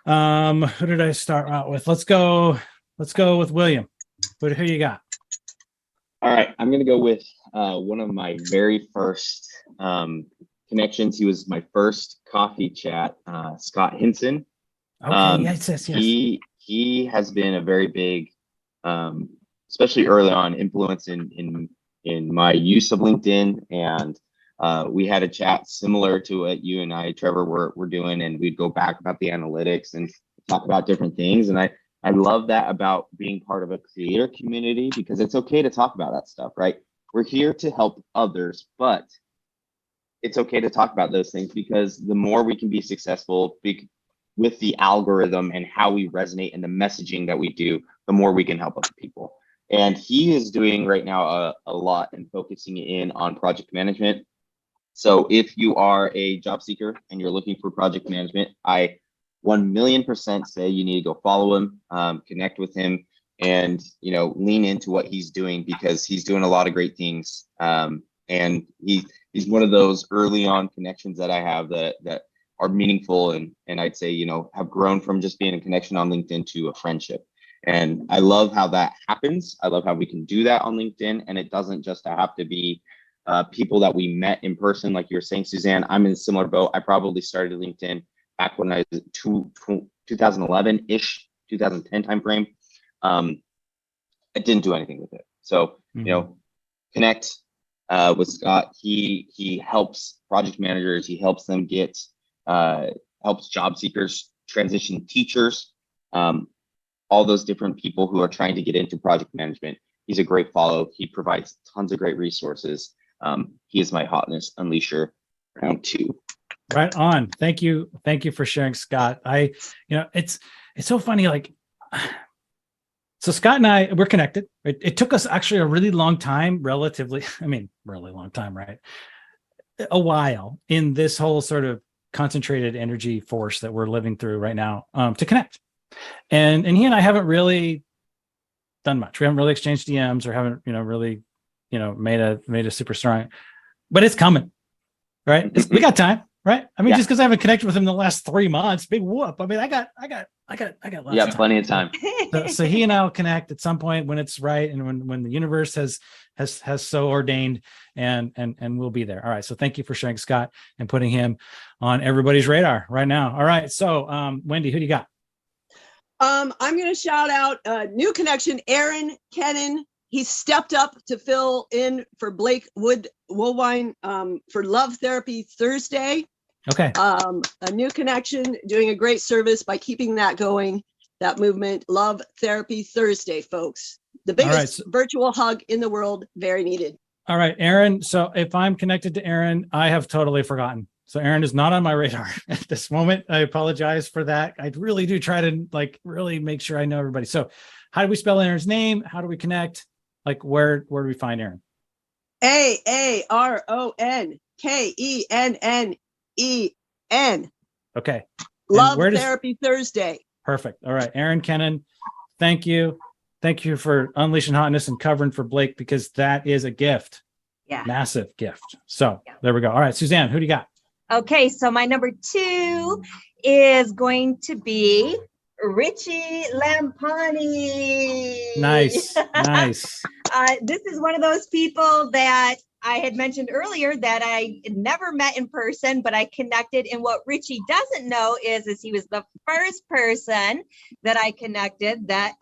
who did I start out with? Let's go with William. Who you got? All right, I'm going to go with one of my very first connections. He was my first coffee chat, Scott Hinson. Okay, yes. He has been a very big, especially early on, influence in my use of LinkedIn. And we had a chat similar to what you and I, Trevor, were doing, and we'd go back about the analytics and talk about different things. And I love that about being part of a creator community, because it's okay to talk about that stuff, right? We're here to help others, but it's okay to talk about those things, because the more we can be successful with the algorithm and how we resonate and the messaging that we do, the more we can help other people. And he is doing right now a lot and focusing in on project management. So if you are a job seeker and you're looking for project management, I 1,000,000% say you need to go follow him, connect with him, and lean into what he's doing, because he's doing a lot of great things. And he's one of those early on connections that I have that are meaningful, and I'd say have grown from just being a connection on LinkedIn to a friendship. And I love how that happens. I love how we can do that on LinkedIn, and it doesn't just have to be people that we met in person, like you were saying, Suzanne. I'm in a similar boat. I probably started LinkedIn back when I was 2011-ish, 2010 timeframe. I didn't do anything with it. So, connect with Scott. He helps project managers. He helps them helps job seekers, transition teachers, all those different people who are trying to get into project management. He's a great follow. He provides tons of great resources. He is my Hotness Unleasher round 2. Right on. Thank you for sharing, Scott. It's so funny. Like, so Scott and I, we're connected. It took us actually a really long time, really long time, right? A while in this whole sort of concentrated energy force that we're living through right now, to connect. And he and I haven't really done much. We haven't really exchanged DMs, or haven't, really, made a super strong, but it's coming, right? We got time. Right. Just because I haven't connected with him in the last 3 months, big whoop. I got lots of time. Plenty of time. So he and I will connect at some point when it's right, and when the universe has so ordained, and we'll be there. All right. So thank you for sharing Scott and putting him on everybody's radar right now. All right. So Wendy, who do you got? I'm going to shout out a new connection, Aaron Kennen. He stepped up to fill in for Blake Woolwine for Love Therapy Thursday. Okay. A new connection, doing a great service by keeping that going, that movement. Love Therapy Thursday, folks. The biggest virtual hug in the world, very needed. All right, Aaron. So if I'm connected to Aaron, I have totally forgotten. So Aaron is not on my radar at this moment. I apologize for that. I really do try to really make sure I know everybody. So how do we spell Aaron's name? How do we connect? Where do we find Aaron? AARONKENNEN. Okay. Love Therapy Thursday. Perfect. All right. Aaron Kennen, thank you. Thank you for unleashing hotness and covering for Blake, because that is a gift. Yeah. Massive gift. So there we go. All right, Suzanne, who do you got? Okay. So my number 2 is going to be Richie Lampani. Nice. Nice. This is one of those people that I had mentioned earlier that I never met in person, but I connected. And what Richie doesn't know is he was the first person that I connected that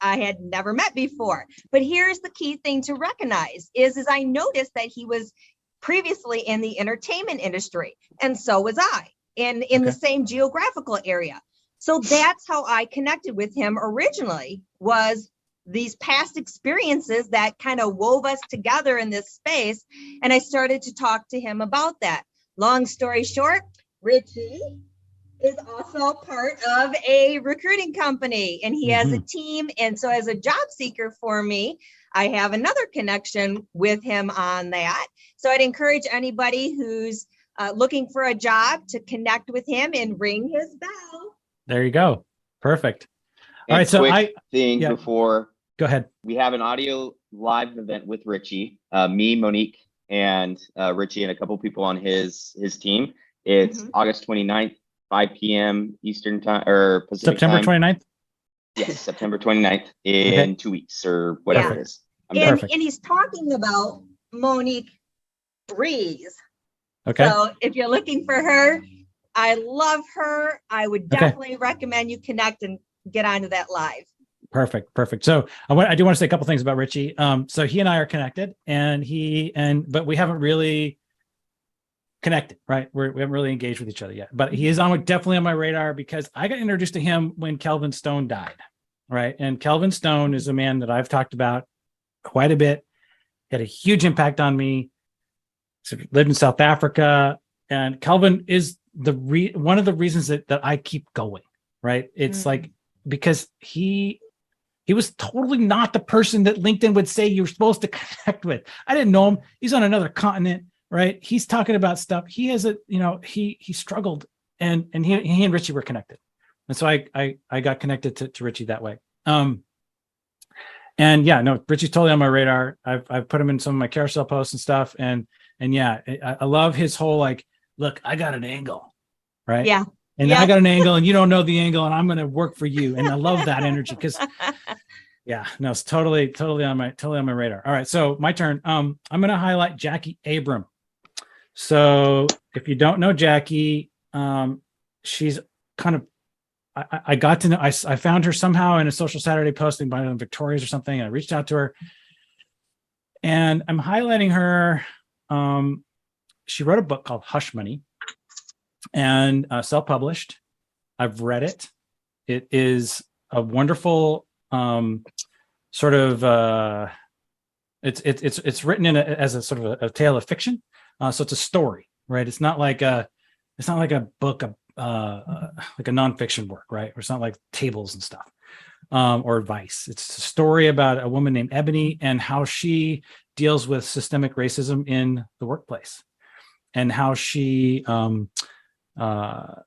I had never met before. But here's the key thing to recognize is I noticed that he was previously in the entertainment industry, and so was I, in the same geographical area. So that's how I connected with him originally, was these past experiences that kind of wove us together in this space. And I started to talk to him about that. Long story short, Richie is also part of a recruiting company, and he has a team. And so as a job seeker for me, I have another connection with him on that. So I'd encourage anybody who's looking for a job to connect with him and ring his bell. There you go. Perfect. All And right. So before go ahead. we have an audio live event with Richie, me, Monique, and Richie, and a couple people on his team. It's August 29th, 5 p.m. Eastern time or Pacific September time. 29th. Yes, September 29th in 2 weeks or whatever it is. And he's talking about Monique Breeze. Okay. So if you're looking for her, I love her. I would definitely recommend you connect and get onto that live. Perfect. So I do want to say a couple things about Richie. So he and I are connected, but we haven't really connected, right? We haven't really engaged with each other yet, but he is definitely on my radar because I got introduced to him when Kelvin Stone died, right? And Kelvin Stone is a man that I've talked about quite a bit, had a huge impact on me. So lived in South Africa, and Kelvin is one of the reasons that I keep going, right? It's like, because he was totally not the person that LinkedIn would say you're supposed to connect with. I didn't know him. He's on another continent, right? He's talking about stuff. He has he struggled, and he and Richie were connected. And so I got connected to Richie that way. And yeah, no, Richie's totally on my radar. I've put him in some of my carousel posts and stuff. And yeah, I love his whole, like, look, I got an angle, right? Yeah. And I got an angle, and you don't know the angle, and I'm going to work for you. And I love that energy because, yeah, no, it's totally on my radar. All right, so my turn. I'm going to highlight Jacquie Abram. So if you don't know Jacquie, she's kind of, I got to know, I found her somehow in a Social Saturday posting by Victoria's or something. And I reached out to her, and I'm highlighting her. She wrote a book called Hush Money, and self-published. I've read it. It is a wonderful sort of it's written as a sort of a tale of fiction. So it's a story, right? It's not like a book, like a nonfiction work, right? Or it's not like tables and stuff, or advice. It's a story about a woman named Ebony and how she deals with systemic racism in the workplace, and how she, at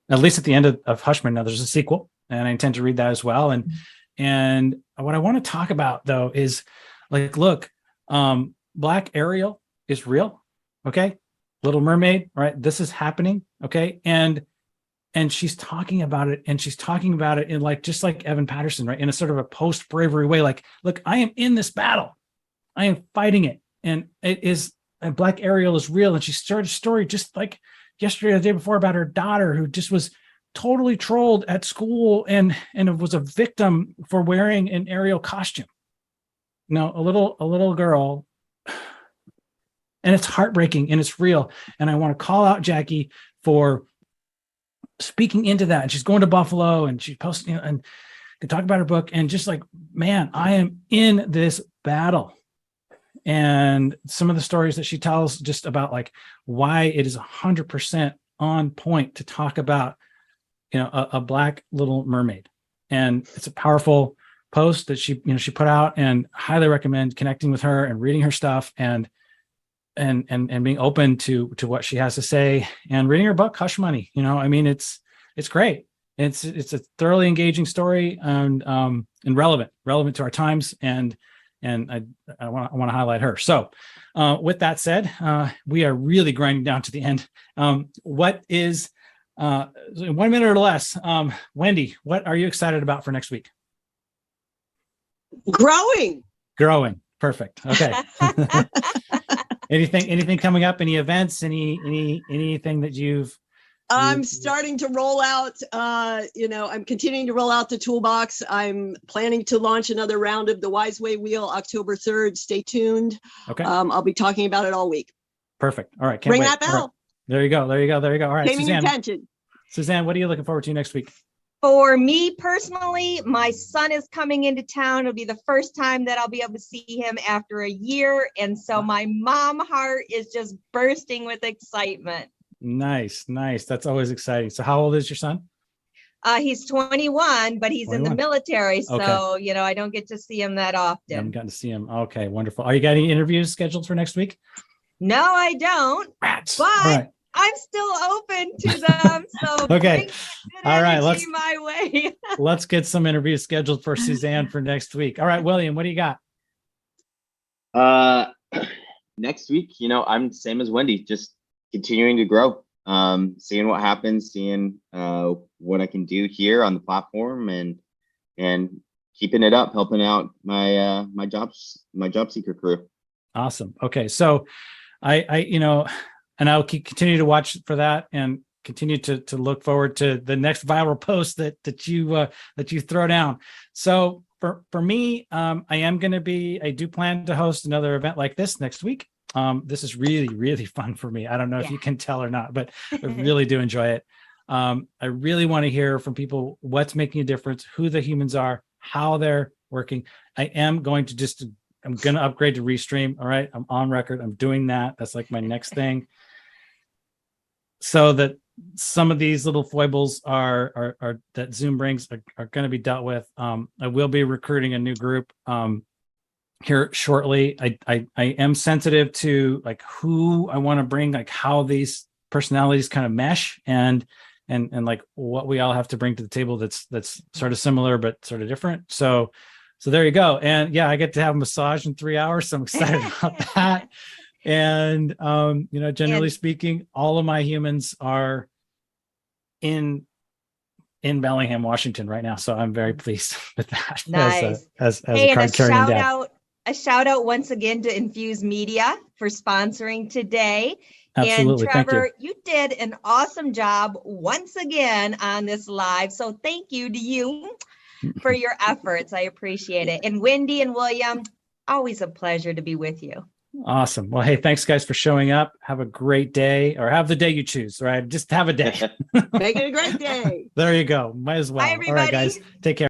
least at the end of Hushman, now there's a sequel, and I intend to read that as well. And what I want to talk about though is, like, look, Black Ariel is real. Okay. Little Mermaid, right? This is happening. Okay. And she's talking about it, and she's talking about it in, like, just like Evan Patterson, right? In a sort of a post-bravery way. Like, look, I am in this battle. I am fighting it. And and Black Ariel is real. And she started a story just like yesterday or the day before about her daughter, who just was totally trolled at school and was a victim for wearing an Ariel costume. Now, a little girl, and it's heartbreaking and it's real. And I want to call out Jacquie for speaking into that. And she's going to Buffalo, and she posted, and can talk about her book, and just like, man, I am in this battle. And some of the stories that she tells just about, like, why it is 100% on point to talk about, a Black Little Mermaid. And it's a powerful post that she put out, and highly recommend connecting with her and reading her stuff, and being open to what she has to say, and reading her book, Hush Money. I mean, it's great. It's a thoroughly engaging story, and relevant to our times. And I want to highlight her. So with that said, we are really grinding down to the end. What is 1 minute or less. Wendy, what are you excited about for next week? Growing. Growing. Perfect. Okay. Anything coming up? Any events? Anything that you've? I'm starting to roll out, I'm continuing to roll out the toolbox. I'm planning to launch another round of the Wise Way Wheel October 3rd. Stay tuned. Okay. I'll be talking about it all week. Perfect. All right. Can't Ring wait. that bell. All right. There you go. All right, Pay me attention. Suzanne, what are you looking forward to next week? For me personally, my son is coming into town. It'll be the first time that I'll be able to see him after a year. And so my mom heart is just bursting with excitement. Nice. That's always exciting. So how old is your son? He's 21, but he's 21. in the military. So, Okay. I don't get to see him that often. You haven't gotten to see him. Okay, wonderful. Are you got any interviews scheduled for next week? No, I don't. Rats. But All right. I'm still open to them. So Okay. bring good All right, energy my way. Let's get some interviews scheduled for Suzanne for next week. All right, William, what do you got? Next week, I'm same as Wendy, just continuing to grow, seeing what happens, seeing what I can do here on the platform, and keeping it up, helping out my job seeker crew. Awesome. Okay, so and I'll continue to watch for that and continue to look forward to the next viral post that you throw down. So for me, I do plan to host another event like this next week. This is really, really fun for me. I don't know if you can tell or not, but I really do enjoy it. I really want to hear from people what's making a difference, who the humans are, how they're working. I'm going to upgrade to Restream. All right. I'm on record. I'm doing that. That's like my next thing. So that some of these little foibles are that Zoom brings are going to be dealt with. I will be recruiting a new group here shortly. I am sensitive to like who I want to bring, like how these personalities kind of mesh and like what we all have to bring to the table that's sort of similar but sort of different. So there you go. And yeah, I get to have a massage in 3 hours, so I'm excited about that. And generally speaking, all of my humans are in Bellingham, Washington right now, so I'm very pleased with that. Nice. As hey, a card carrying dad. A shout out once again to Infuse Media for sponsoring today. Absolutely. And Trevor, Thank you did an awesome job once again on this live. So thank you to you for your efforts. I appreciate it. And Wendy and William, always a pleasure to be with you. Awesome. Well, hey, thanks guys for showing up. Have a great day, or have the day you choose, right? Just have a day. Make it a great day. There you go. Might as well. Bye, All right, everybody. guys. Take care.